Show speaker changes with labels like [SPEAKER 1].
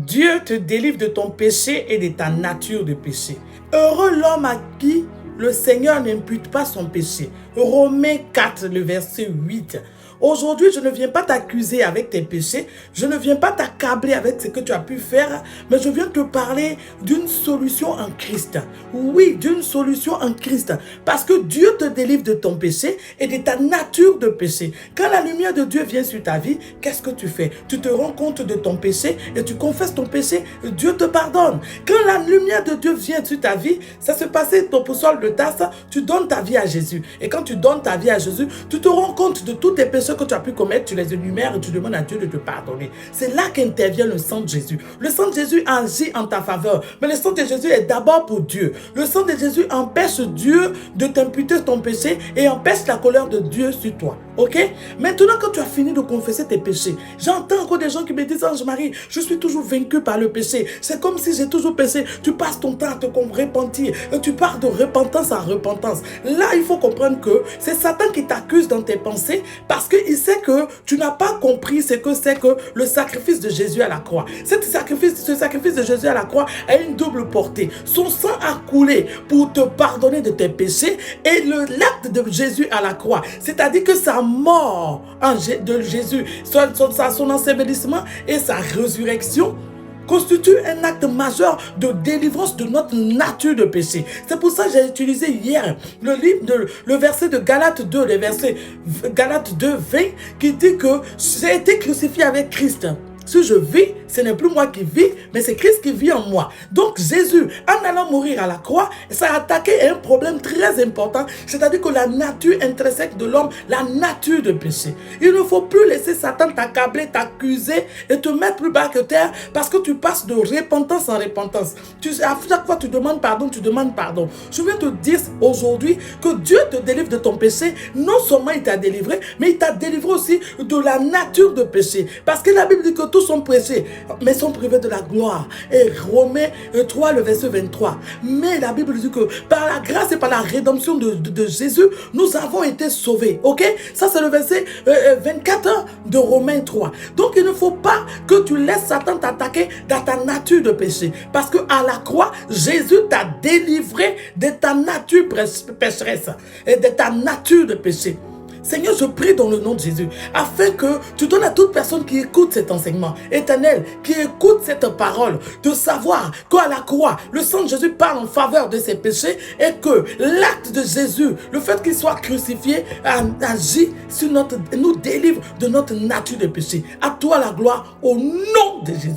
[SPEAKER 1] Dieu te délivre de ton péché et de ta nature de péché. Heureux l'homme à qui le Seigneur n'impute pas son péché. Romains 4, le verset 8. Aujourd'hui, je ne viens pas t'accuser avec tes péchés, je ne viens pas t'accabler avec ce que tu as pu faire, mais je viens te parler d'une solution en Christ. Oui, d'une solution en Christ. Parce que Dieu te délivre de ton péché et de ta nature de péché. Quand la lumière de Dieu vient sur ta vie, qu'est-ce que tu fais? Tu te rends compte de ton péché et tu confesses ton péché, Dieu te pardonne. Quand la lumière de Dieu vient sur ta vie, ça se passait ton boussole de tasse, tu donnes ta vie à Jésus. Et quand tu donnes ta vie à Jésus, tu te rends compte de tous tes péchés que tu as pu commettre, tu les énumères et tu demandes à Dieu de te pardonner. C'est là qu'intervient le sang de Jésus. Le sang de Jésus agit en ta faveur. Mais le sang de Jésus est d'abord pour Dieu. Le sang de Jésus empêche Dieu de t'imputer ton péché et empêche la colère de Dieu sur toi. Ok? Maintenant, quand tu as fini de confesser tes péchés, j'entends encore des gens qui me disent, Ange-Marie, je suis toujours vaincu par le péché. C'est comme si j'ai toujours péché. Tu passes ton temps à te repentir. Et tu pars de repentance en repentance. Là, il faut comprendre que c'est Satan qui t'accuse dans tes pensées parce qu'il sait que tu n'as pas compris ce que c'est que le sacrifice de Jésus à la croix. Ce sacrifice de Jésus à la croix a une double portée. Son sang a coulé pour te pardonner de tes péchés et l'acte de Jésus à la croix, c'est-à-dire que sa mort de Jésus, son ensevelissement et sa résurrection constitue un acte majeur de délivrance de notre nature de péché. C'est pour ça que j'ai utilisé hier le verset de Galates 2, le verset Galates 2, 20, qui dit que j'ai été crucifié avec Christ. Si je vis, ce n'est plus moi qui vis, mais c'est Christ qui vit en moi. Donc Jésus, en allant mourir à la croix, ça a attaqué un problème très important, c'est-à-dire que la nature intrinsèque de l'homme, la nature de péché. Il ne faut plus laisser Satan t'accabler, t'accuser et te mettre plus bas que terre parce que tu passes de repentance en repentance. À chaque fois tu demandes pardon, tu demandes pardon. Je viens te dire aujourd'hui que Dieu te délivre de ton péché. Non seulement il t'a délivré, mais il t'a délivré aussi de la nature de péché. Parce que la Bible dit que tous sont péchés, mais sont privés de la gloire. Et Romains 3, le verset 23. Mais la Bible dit que par la grâce et par la rédemption de Jésus, nous avons été sauvés. Ok? Ça, c'est le verset 24 de Romains 3. Donc, il ne faut pas que tu laisses Satan t'attaquer dans ta nature de péché. Parce que à la croix, Jésus t'a délivré de ta nature pécheresse et de ta nature de péché. Seigneur, je prie dans le nom de Jésus, afin que tu donnes à toute personne qui écoute cet enseignement, Éternel, qui écoute cette parole, de savoir qu'à la croix, le sang de Jésus parle en faveur de ses péchés et que l'acte de Jésus, le fait qu'il soit crucifié, agit sur nous délivre de notre nature de péché. À toi la gloire, au nom de Jésus.